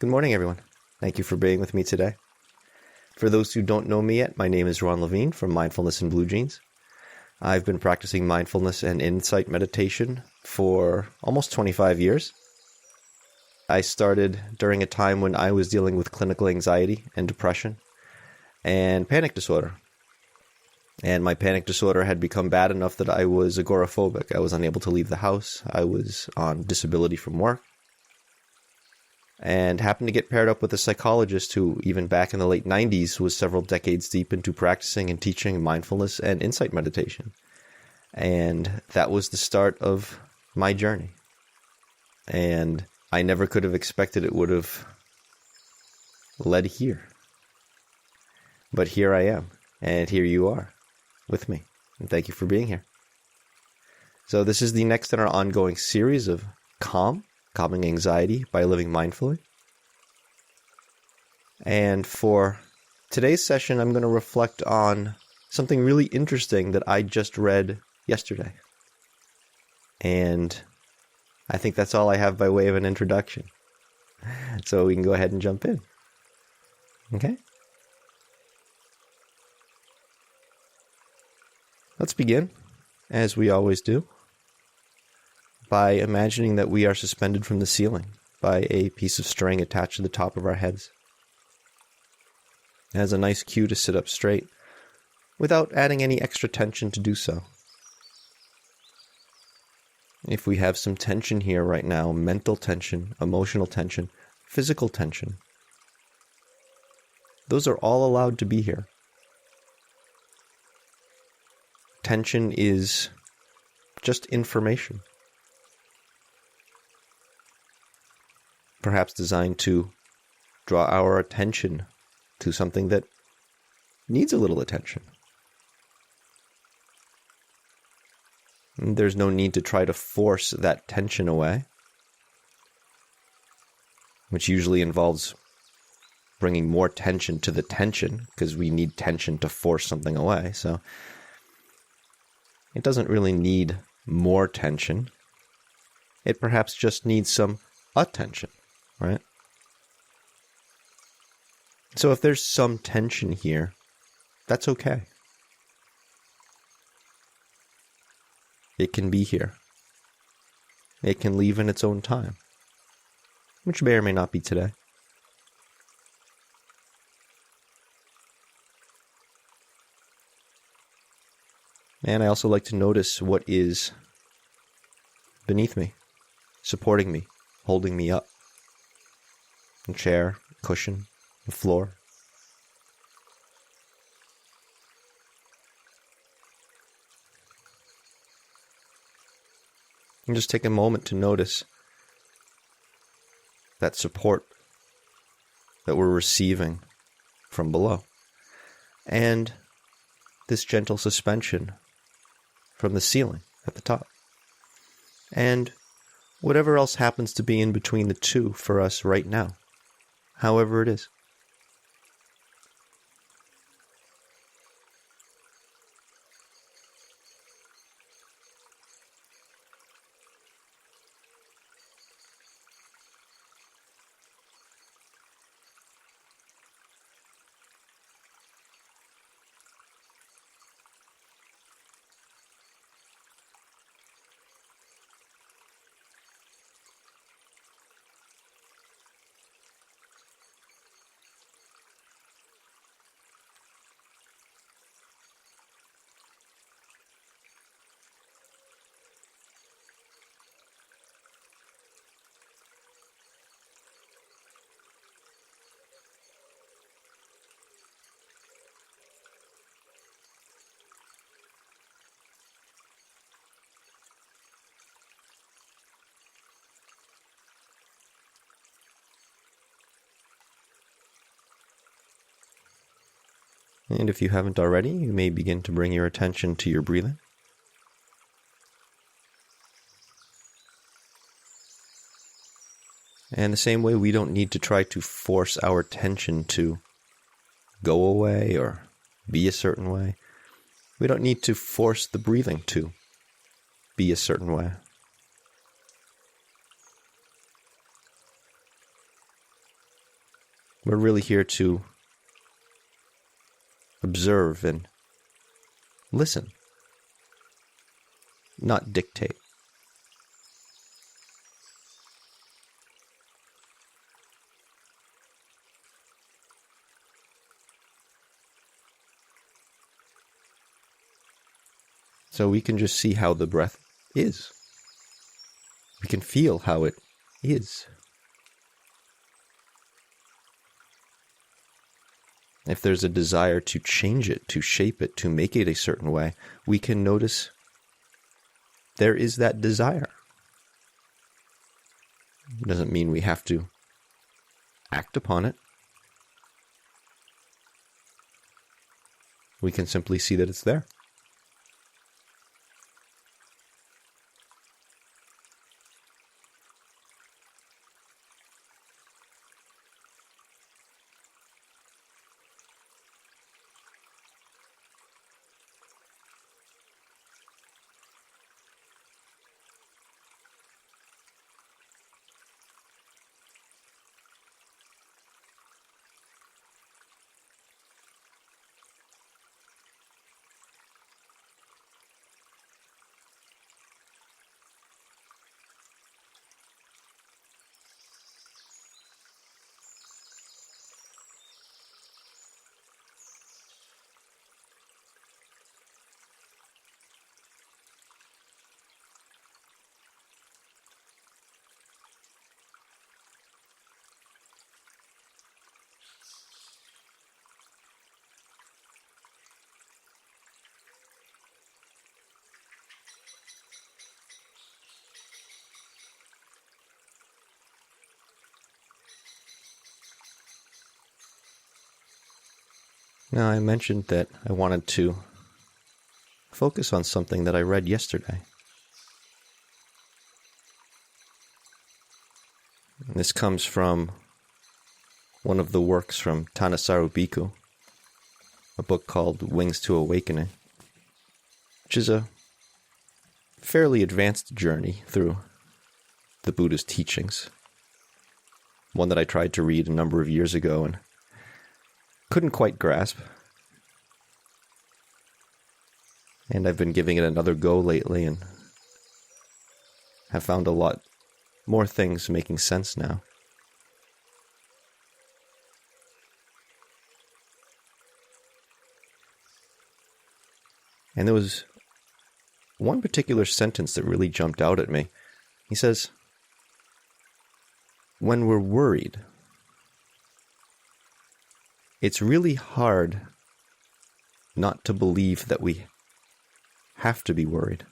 Good morning, everyone. Thank you for being with me today. For those who don't know me yet, my name is Ron Levine from Mindfulness and Blue Jeans. I've been practicing mindfulness and insight meditation for almost 25 years. I started during a time when I was dealing with clinical anxiety and depression and panic disorder. And my panic disorder had become bad enough that I was agoraphobic. I was unable to leave the house. I was on disability from work. And happened to get paired up with a psychologist who, even back in the late 90s, was several decades deep into practicing and teaching mindfulness and insight meditation. And that was the start of my journey. And I never could have expected it would have led here. But here I am, and here you are with me. And thank you for being here. So this is the next in our ongoing series of calming anxiety by living mindfully. And for today's session, I'm going to reflect on something really interesting that I just read yesterday. And I think that's all I have by way of an introduction. So we can go ahead and jump in. Okay? Let's begin, as we always do, by imagining that we are suspended from the ceiling by a piece of string attached to the top of our heads. It has a nice cue to sit up straight, without adding any extra tension to do so. If we have some tension here right now, mental tension, emotional tension, physical tension, those are all allowed to be here. Tension is just information. Perhaps designed to draw our attention to something that needs a little attention. And there's no need to try to force that tension away, which usually involves bringing more tension to the tension, because we need tension to force something away. So it doesn't really need more tension. It perhaps just needs some attention. Right? So if there's some tension here, that's okay. It can be here. It can leave in its own time, which may or may not be today. And I also like to notice what is beneath me, supporting me, holding me up. A chair, cushion, the floor. And just take a moment to notice that support that we're receiving from below. And this gentle suspension from the ceiling at the top. And whatever else happens to be in between the two for us right now. However it is. And if you haven't already, you may begin to bring your attention to your breathing. And the same way, we don't need to try to force our attention to go away or be a certain way. We don't need to force the breathing to be a certain way. We're really here to observe and listen, not dictate. So we can just see how the breath is. We can feel how it is. If there's a desire to change it, to shape it, to make it a certain way, we can notice there is that desire. It doesn't mean we have to act upon it. We can simply see that it's there. Now, I mentioned that I wanted to focus on something that I read yesterday. And this comes from one of the works from Tanasaru Bhikkhu, a book called Wings to Awakening, which is a fairly advanced journey through the Buddha's teachings. One that I tried to read a number of years ago and couldn't quite grasp. And I've been giving it another go lately and have found a lot more things making sense now. And there was one particular sentence that really jumped out at me. He says, when we're worried, it's really hard not to believe that we have to be worried.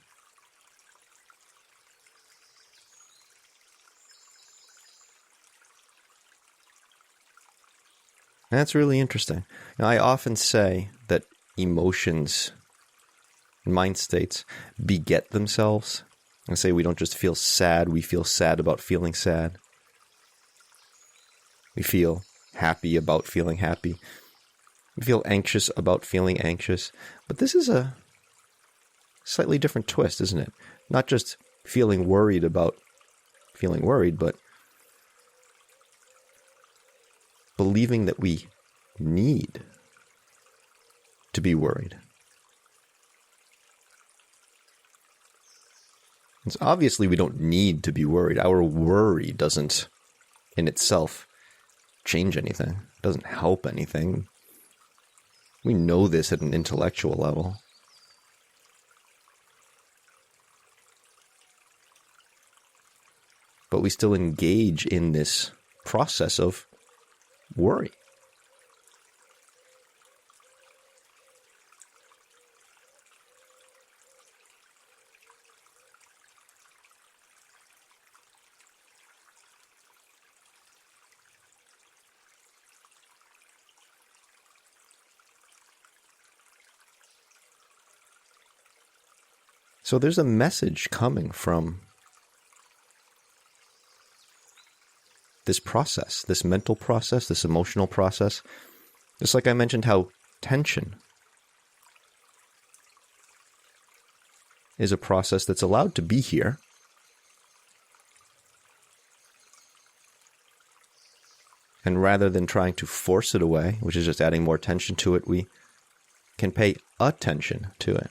And that's really interesting. Now, I often say that emotions, mind states, beget themselves. I say we don't just feel sad, we feel sad about feeling sad. We feel happy about feeling happy. We feel anxious about feeling anxious. But this is a slightly different twist, isn't it? Not just feeling worried about feeling worried, but believing that we need to be worried. It's obviously we don't need to be worried. Our worry doesn't in itself change anything. It doesn't help anything. We know this at an intellectual level. But we still engage in this process of worry. So there's a message coming from this process, this mental process, this emotional process. Just like I mentioned how tension is a process that's allowed to be here. And rather than trying to force it away, which is just adding more tension to it, we can pay attention to it.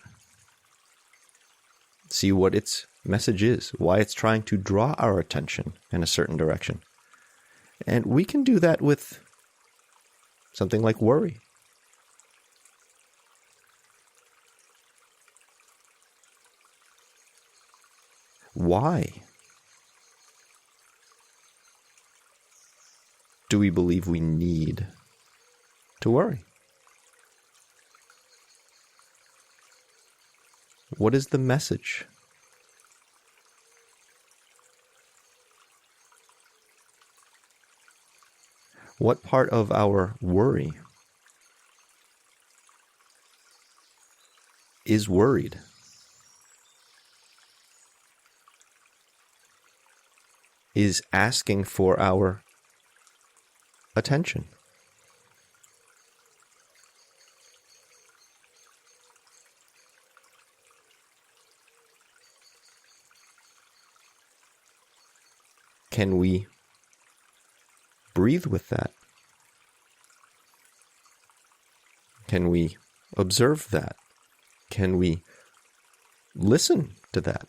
See what its message is, why it's trying to draw our attention in a certain direction. And we can do that with something like worry. Why do we believe we need to worry? What is the message? What part of our worry is worried? Is asking for our attention? Can we breathe with that? Can we observe that? Can we listen to that?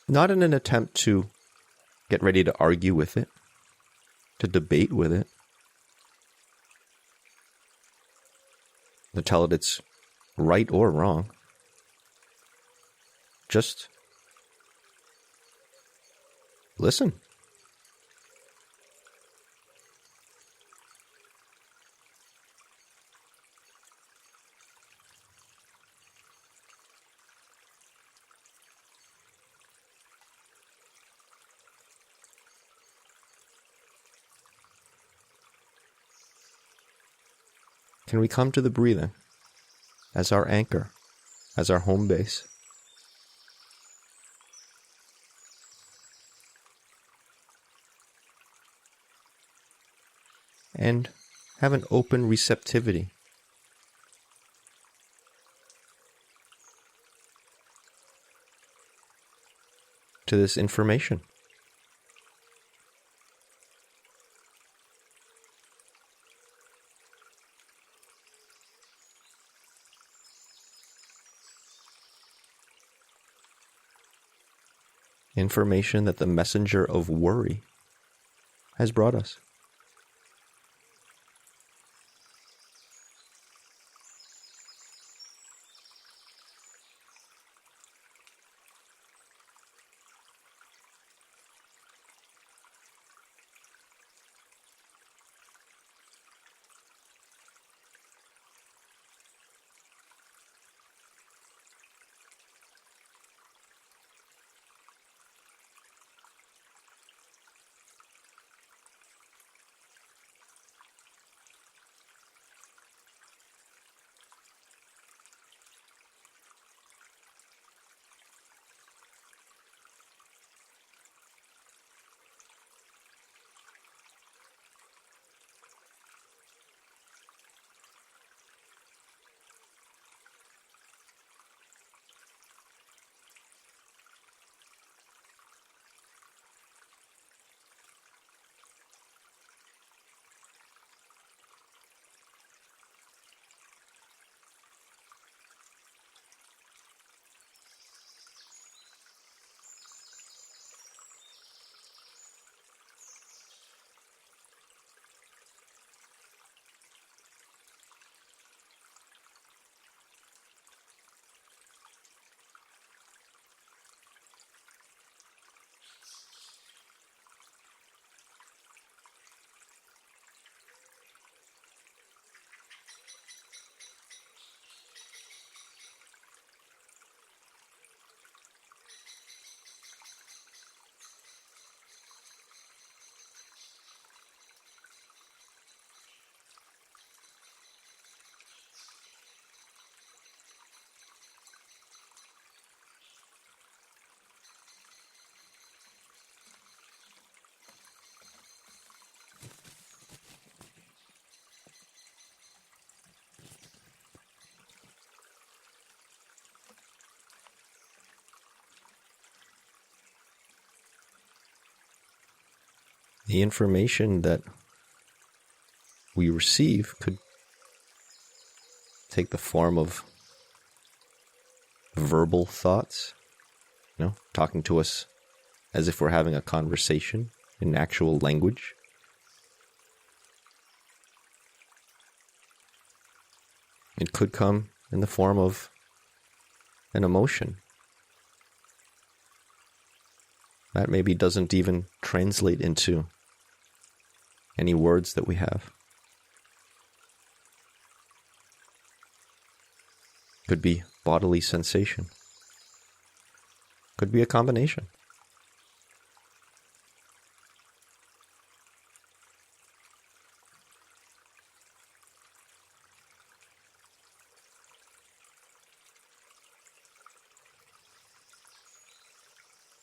Not in an attempt to get ready to argue with it, to debate with it, to tell it it's right or wrong. Just listen. Can we come to the breathing as our anchor, as our home base? And have an open receptivity to this information. Information that the messenger of worry has brought us. The information that we receive could take the form of verbal thoughts, talking to us as if we're having a conversation in actual language. It could come in the form of an emotion that maybe doesn't even translate into any words that we have. Could be bodily sensation. Could be a combination.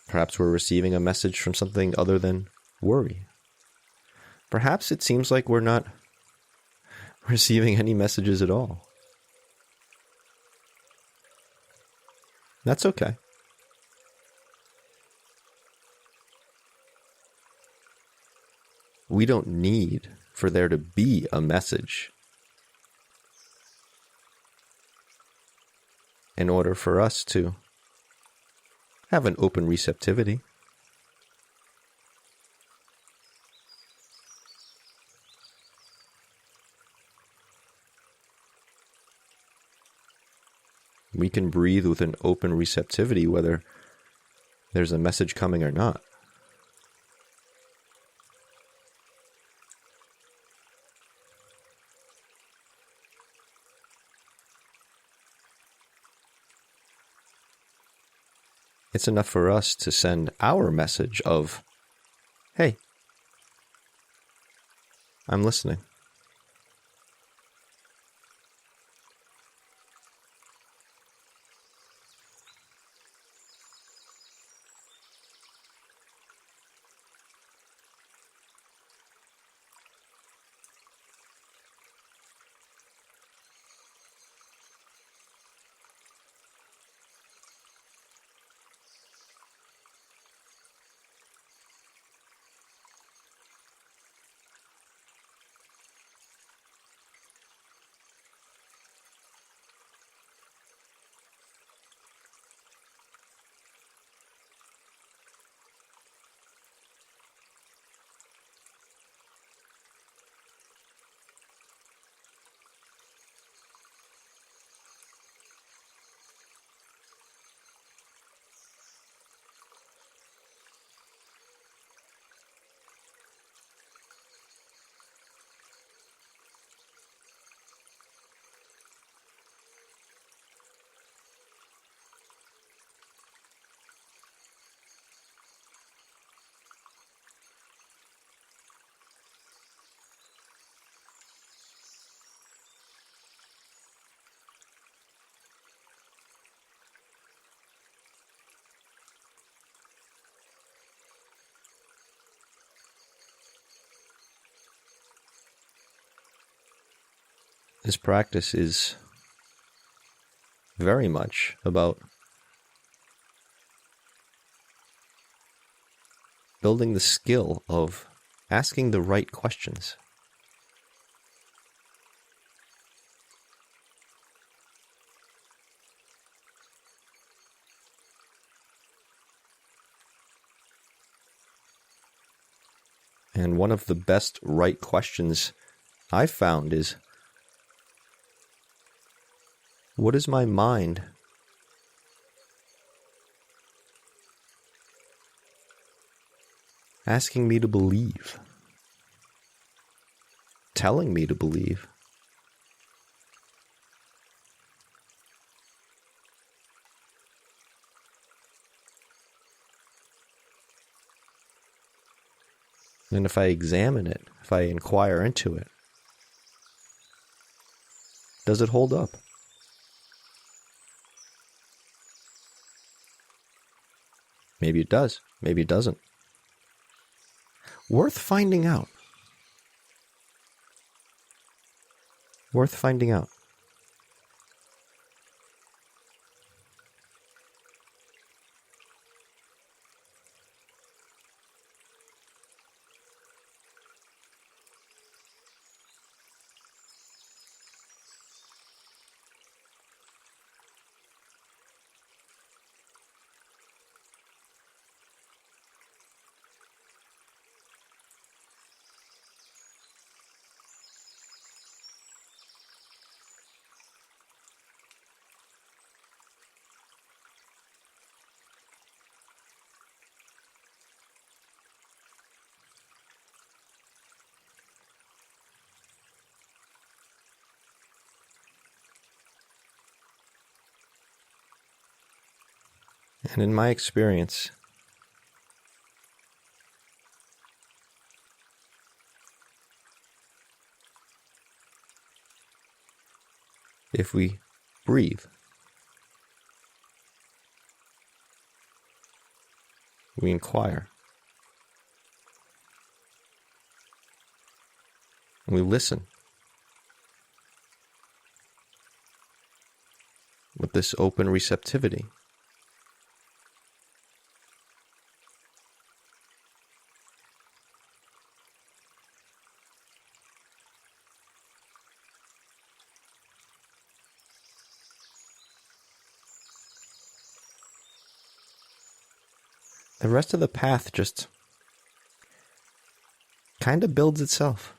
Perhaps we're receiving a message from something other than worry. Perhaps it seems like we're not receiving any messages at all. That's okay. We don't need for there to be a message in order for us to have an open receptivity. We can breathe with an open receptivity whether there's a message coming or not. It's enough for us to send our message of, hey, I'm listening. This practice is very much about building the skill of asking the right questions. And one of the best right questions I've found is, what is my mind asking me to believe? Telling me to believe? And if I examine it, if I inquire into it, does it hold up? Maybe it does. Maybe it doesn't. Worth finding out. Worth finding out. And in my experience, if we breathe, we inquire, we listen with this open receptivity, the rest of the path just kind of builds itself.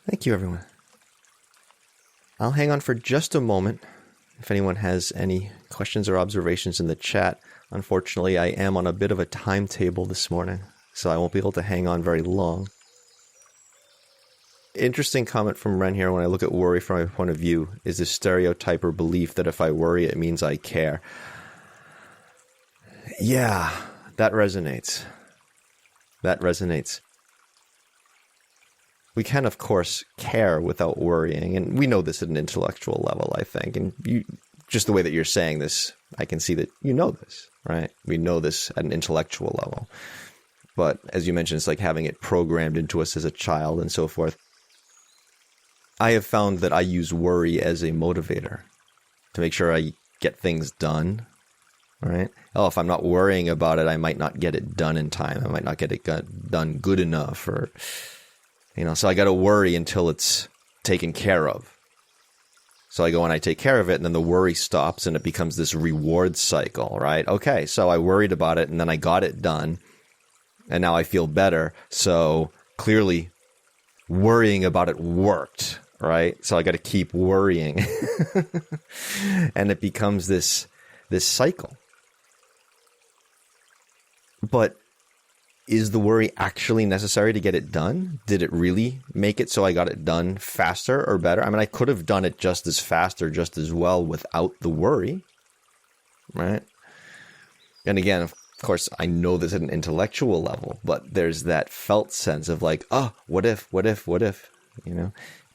Thank you, everyone. I'll hang on for just a moment if anyone has any questions or observations in the chat. Unfortunately, I am on a bit of a timetable this morning, so I won't be able to hang on very long. Interesting comment from Ren here. When I look at worry from my point of view, is this stereotype or belief that if I worry, it means I care. Yeah, that resonates. That resonates. We can, of course, care without worrying, and we know this at an intellectual level, I think. And you, just the way that you're saying this, I can see that you know this, right? We know this at an intellectual level. But as you mentioned, it's like having it programmed into us as a child and so forth. I have found that I use worry as a motivator to make sure I get things done, right? Oh, if I'm not worrying about it, I might not get it done in time. I might not get it done good enough, or... so I got to worry until it's taken care of. So I go and I take care of it, and then the worry stops, and it becomes this reward cycle, right? Okay, so I worried about it, and then I got it done, and now I feel better. So clearly worrying about it worked, right? So I got to keep worrying. And it becomes this cycle. But is the worry actually necessary to get it done? Did it really make it so I got it done faster or better? I mean, I could have done it just as fast or just as well without the worry, right? And again, of course, I know this at an intellectual level, but there's that felt sense of like, oh, what if,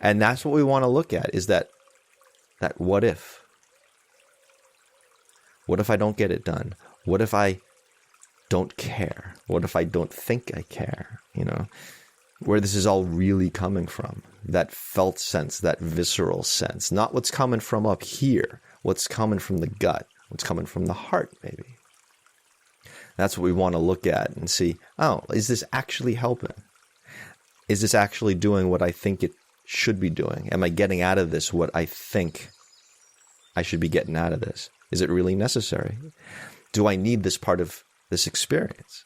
And that's what we want to look at, is that what if. What if I don't get it done? What if I don't care? What if I don't think I care? Where this is all really coming from, that felt sense, that visceral sense, not what's coming from up here, what's coming from the gut, what's coming from the heart, maybe. That's what we want to look at and see, oh, is this actually helping? Is this actually doing what I think it should be doing? Am I getting out of this what I think I should be getting out of this? Is it really necessary? Do I need this part of this experience?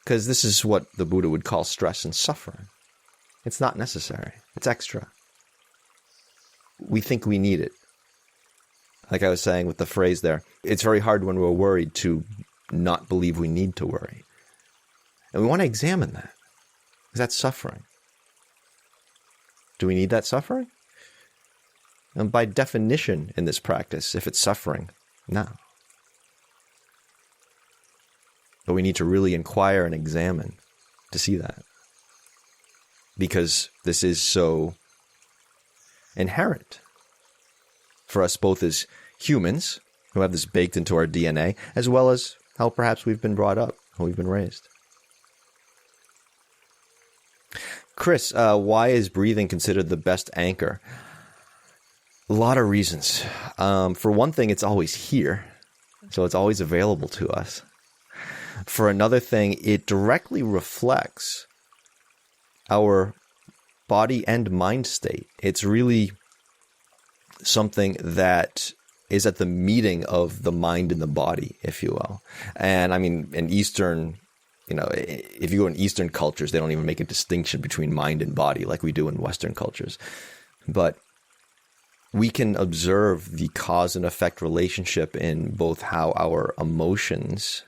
Because this is what the Buddha would call stress and suffering. It's not necessary. It's extra. We think we need it. Like I was saying with the phrase there, it's very hard when we're worried to not believe we need to worry. And we want to examine that. Is that suffering? Do we need that suffering? And by definition in this practice, if it's suffering, no. But we need to really inquire and examine to see that. Because this is so inherent for us both as humans who have this baked into our DNA, as well as how perhaps we've been brought up, how we've been raised. Chris, why is breathing considered the best anchor? A lot of reasons. For one thing, it's always here. So it's always available to us. For another thing, it directly reflects our body and mind state. It's really something that is at the meeting of the mind and the body, if you will. And I mean, in Eastern, if you go in Eastern cultures, they don't even make a distinction between mind and body like we do in Western cultures. But we can observe the cause and effect relationship in both how our emotions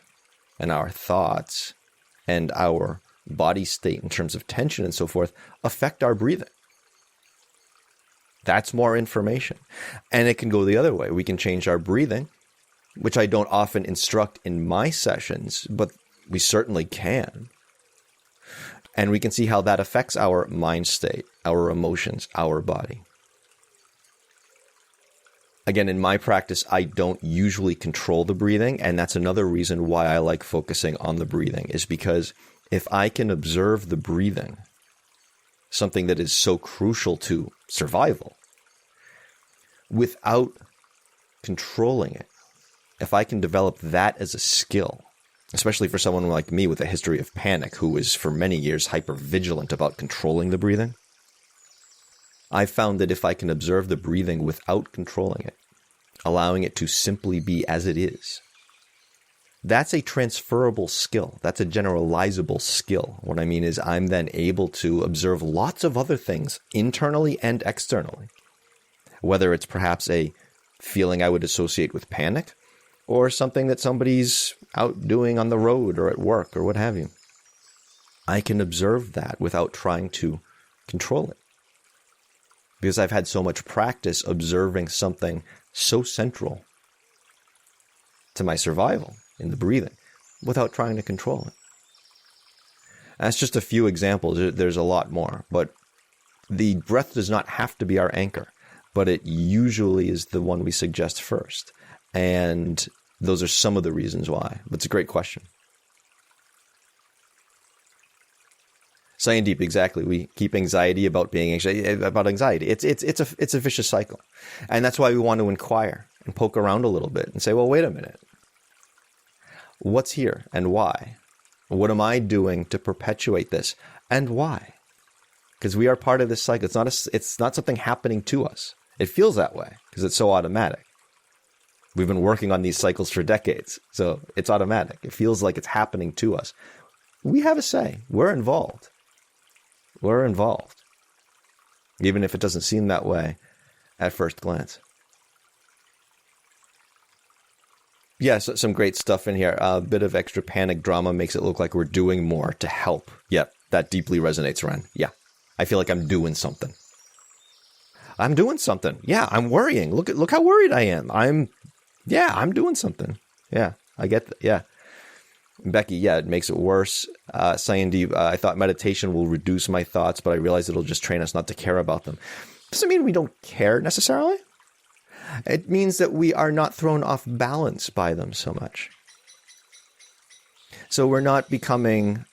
and our thoughts and our body state in terms of tension and so forth affect our breathing. That's more information. And it can go the other way. We can change our breathing, which I don't often instruct in my sessions, but we certainly can. And we can see how that affects our mind state, our emotions, our body. Again, in my practice, I don't usually control the breathing, and that's another reason why I like focusing on the breathing, is because if I can observe the breathing, something that is so crucial to survival, without controlling it, if I can develop that as a skill, especially for someone like me with a history of panic who was for many years hyper-vigilant about controlling the breathing, I found that if I can observe the breathing without controlling it, allowing it to simply be as it is, that's a transferable skill. That's a generalizable skill. What I mean is I'm then able to observe lots of other things internally and externally, whether it's perhaps a feeling I would associate with panic or something that somebody's out doing on the road or at work or what have you. I can observe that without trying to control it, because I've had so much practice observing something so central to my survival in the breathing without trying to control it. That's just a few examples. There's a lot more, but the breath does not have to be our anchor, but it usually is the one we suggest first. And those are some of the reasons why. But it's a great question. Saying deep, exactly. We keep anxiety about being anxious, about anxiety. It's a vicious cycle. And that's why we want to inquire and poke around a little bit and say, well, wait a minute. What's here and why? What am I doing to perpetuate this and why? Because we are part of this cycle. It's not something happening to us. It feels that way because it's so automatic. We've been working on these cycles for decades, so it's automatic. It feels like it's happening to us. We have a say. We're involved. We're involved, even if it doesn't seem that way at first glance. Yeah, so some great stuff in here. A bit of extra panic drama makes it look like we're doing more to help. Yep, that deeply resonates, Ren. Yeah, I feel like I'm doing something. I'm doing something. Yeah, I'm worrying. Look how worried I am. I'm doing something. Yeah, I get that. Yeah. Becky, yeah, it makes it worse. Sayindi, I thought meditation will reduce my thoughts, but I realize it'll just train us not to care about them. Doesn't mean we don't care necessarily. It means that we are not thrown off balance by them so much. So we're not becoming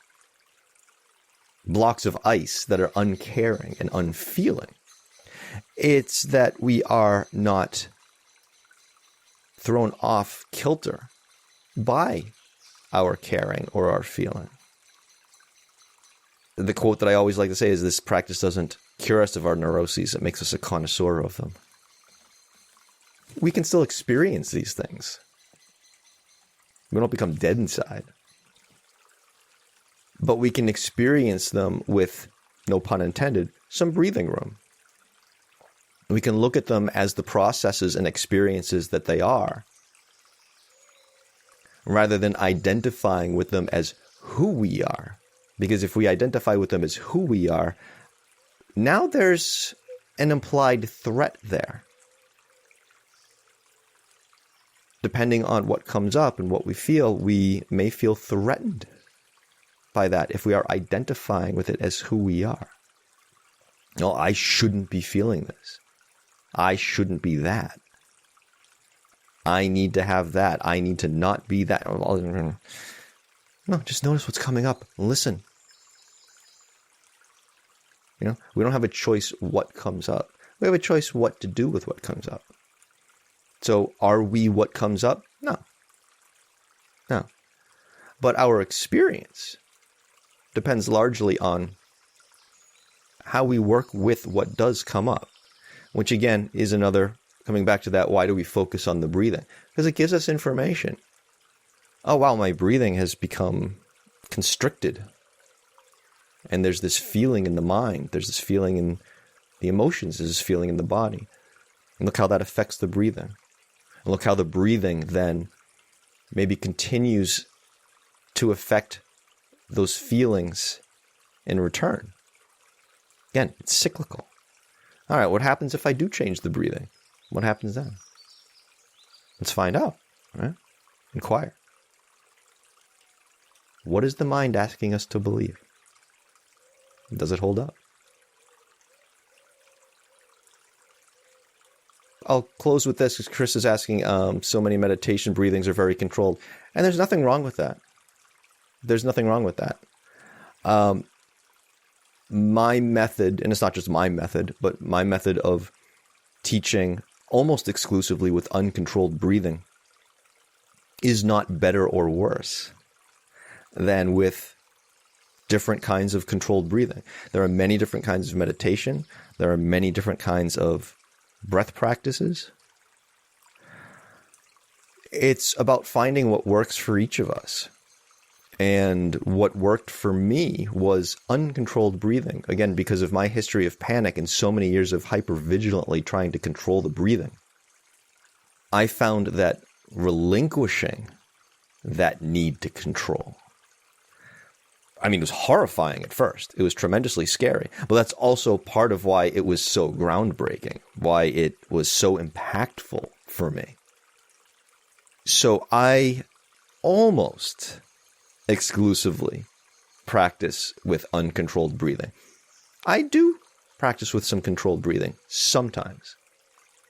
blocks of ice that are uncaring and unfeeling. It's that we are not thrown off kilter by our caring or our feeling. The quote that I always like to say is, this practice doesn't cure us of our neuroses, it makes us a connoisseur of them. We can still experience these things. We don't become dead inside. But we can experience them with, no pun intended, some breathing room. We can look at them as the processes and experiences that they are, rather than identifying with them as who we are. Because if we identify with them as who we are, now there's an implied threat there. Depending on what comes up and what we feel, we may feel threatened by that if we are identifying with it as who we are. No, I shouldn't be feeling this. I shouldn't be that. I need to have that. I need to not be that. No, just notice what's coming up. Listen. We don't have a choice what comes up. We have a choice what to do with what comes up. So are we what comes up? No. No. But our experience depends largely on how we work with what does come up, which again is another, coming back to that, why do we focus on the breathing? Because it gives us information. Oh, wow, my breathing has become constricted. And there's this feeling in the mind. There's this feeling in the emotions. There's this feeling in the body. And look how that affects the breathing. And look how the breathing then maybe continues to affect those feelings in return. Again, it's cyclical. All right, what happens if I do change the breathing? What happens then? Let's find out, right? Inquire. What is the mind asking us to believe? Does it hold up? I'll close with this because Chris is asking, so many meditation breathings are very controlled. And there's nothing wrong with that. There's nothing wrong with that. My method, and it's not just my method, but my method of teaching almost exclusively with uncontrolled breathing is not better or worse than with different kinds of controlled breathing. There are many different kinds of meditation. There are many different kinds of breath practices. It's about finding what works for each of us. And what worked for me was uncontrolled breathing. Again, because of my history of panic and so many years of hypervigilantly trying to control the breathing, I found that relinquishing that need to control, I mean, it was horrifying at first. It was tremendously scary. But that's also part of why it was so groundbreaking, why it was so impactful for me. So I almost exclusively practice with uncontrolled breathing. I do practice with some controlled breathing sometimes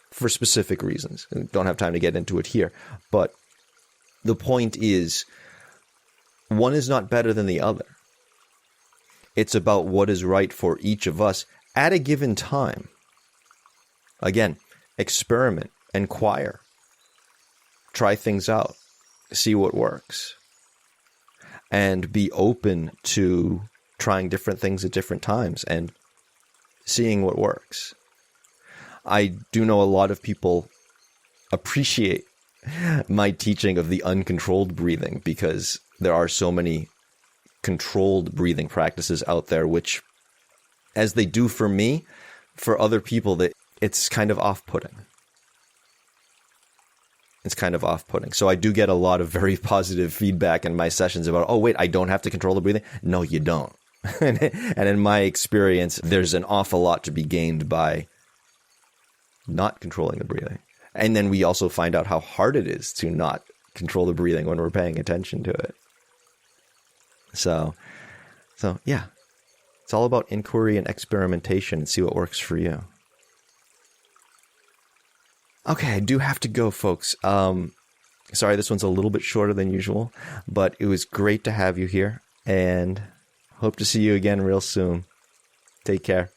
for specific reasons. I don't have time to get into it here. But the point is, one is not better than the other. It's about what is right for each of us at a given time. Again, experiment, inquire, try things out, see what works, and be open to trying different things at different times and seeing what works. I do know a lot of people appreciate my teaching of the uncontrolled breathing because there are so many controlled breathing practices out there, which, as they do for me, for other people, that it's kind of off-putting. It's kind of off-putting. So I do get a lot of very positive feedback in my sessions about, oh, wait, I don't have to control the breathing? No, you don't. And in my experience, there's an awful lot to be gained by not controlling the breathing. And then we also find out how hard it is to not control the breathing when we're paying attention to it. So yeah, it's all about inquiry and experimentation and see what works for you. Okay, I do have to go, folks. Sorry, this one's a little bit shorter than usual, but it was great to have you here, and hope to see you again real soon. Take care.